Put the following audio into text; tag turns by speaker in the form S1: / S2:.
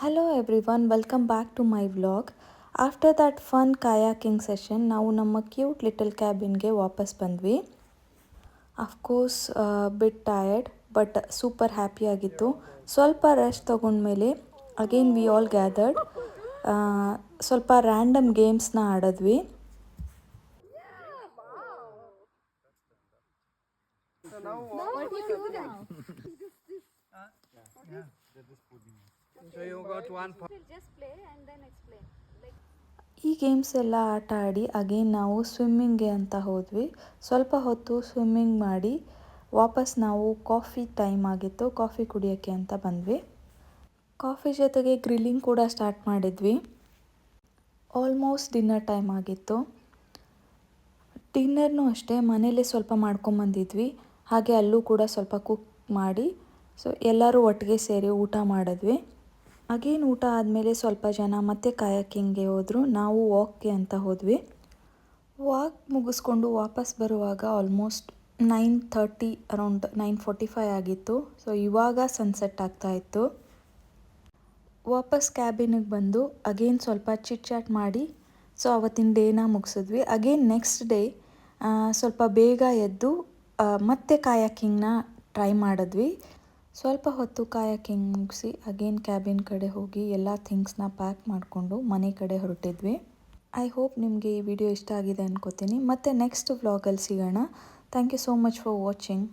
S1: Hello everyone, welcome back to my vlog. After that fun kayaking session, ನಾವು ನಮ್ಮ cute little ಕ್ಯಾಬಿನ್ಗೆ ವಾಪಸ್ ಬಂದ್ವಿ. Of course bit tired but super happy ಆಗಿತ್ತು. ಸ್ವಲ್ಪ ರೆಸ್ಟ್ ತಗೊಂಡ್ಮೇಲೆ ಅಗೇನ್ ವಿ ಆಲ್ ಗ್ಯಾದರ್ಡ್. ಸ್ವಲ್ಪ ರ್ಯಾಂಡಮ್ ಗೇಮ್ಸ್ನ ಆಡಿದ್ವಿ. ಈ ಗೇಮ್ಸ್ ಎಲ್ಲ ಆಟ ಆಡಿ ಅಗೇನ್ ನಾವು ಸ್ವಿಮ್ಮಿಂಗ್ಗೆ ಅಂತ ಹೋದ್ವಿ. ಸ್ವಲ್ಪ ಹೊತ್ತು ಸ್ವಿಮ್ಮಿಂಗ್ ಮಾಡಿ ವಾಪಸ್ ನಾವು ಕಾಫಿ ಟೈಮ್ ಆಗಿತ್ತು, ಕಾಫಿ ಕುಡಿಯೋಕ್ಕೆ ಅಂತ ಬಂದ್ವಿ. ಕಾಫಿ ಜೊತೆಗೆ ಗ್ರಿಲ್ಲಿಂಗ್ ಕೂಡ ಸ್ಟಾರ್ಟ್ ಮಾಡಿದ್ವಿ. ಆಲ್ಮೋಸ್ಟ್ ಡಿನ್ನರ್ ಟೈಮ್ ಆಗಿತ್ತು. ಡಿನ್ನರ್ನೂ ಅಷ್ಟೇ ಮನೇಲೇ ಸ್ವಲ್ಪ ಮಾಡ್ಕೊಂಬಂದಿದ್ವಿ, ಹಾಗೆ ಅಲ್ಲೂ ಕೂಡ ಸ್ವಲ್ಪ ಕುಕ್ ಮಾಡಿ ಎಲ್ಲರೂ ಒಟ್ಟಿಗೆ ಸೇರಿ ಊಟ ಮಾಡಿದ್ವಿ. ಅಗೇನ್ ಊಟ ಆದಮೇಲೆ ಸ್ವಲ್ಪ ಜನ ಮತ್ತೆ ಕಾಯಾಕಿಂಗ್ಗೆ ಹೋದರು, ನಾವು ವಾಕ್ಗೆ ಅಂತ ಹೋದ್ವಿ. ವಾಕ್ ಮುಗಿಸ್ಕೊಂಡು ವಾಪಸ್ ಬರುವಾಗ ಆಲ್ಮೋಸ್ಟ್ 9:30 ಅರೌಂಡ್ 9:45 ಆಗಿತ್ತು. ಇವಾಗ ಸನ್ಸೆಟ್ ಆಗ್ತಾಯಿತ್ತು. ವಾಪಸ್ ಕ್ಯಾಬಿನಿಗೆ ಬಂದು ಅಗೇನ್ ಸ್ವಲ್ಪ ಚಿಟ್ ಚಾಟ್ ಮಾಡಿ ಅವತ್ತಿನ ಡೇನ ಮುಗಿಸಿದ್ವಿ. ಅಗೇನ್ ನೆಕ್ಸ್ಟ್ ಡೇ ಸ್ವಲ್ಪ ಬೇಗ ಎದ್ದು ಮತ್ತೆ ಕಾಯಾಕಿಂಗ್ನ ಟ್ರೈ ಮಾಡಿದ್ವಿ. ಸ್ವಲ್ಪ ಹೊತ್ತು ಕಾಯಾಕಿಂಗ್ ಮುಗಿಸಿ ಅಗೇನ್ ಕ್ಯಾಬಿನ್ ಕಡೆ ಹೋಗಿ ಎಲ್ಲ ಥಿಂಗ್ಸ್ನ ಪ್ಯಾಕ್ ಮಾಡಿಕೊಂಡು ಮನೆ ಕಡೆ ಹೊರಟಿದ್ವಿ. ಐ ಹೋಪ್ ನಿಮಗೆ ಈ ವಿಡಿಯೋ ಇಷ್ಟ ಆಗಿದೆ ಅನ್ಕೋತೀನಿ. ಮತ್ತೆ ನೆಕ್ಸ್ಟ್ ವ್ಲಾಗಲ್ಲಿ ಸಿಗೋಣ. Thank you so much for watching.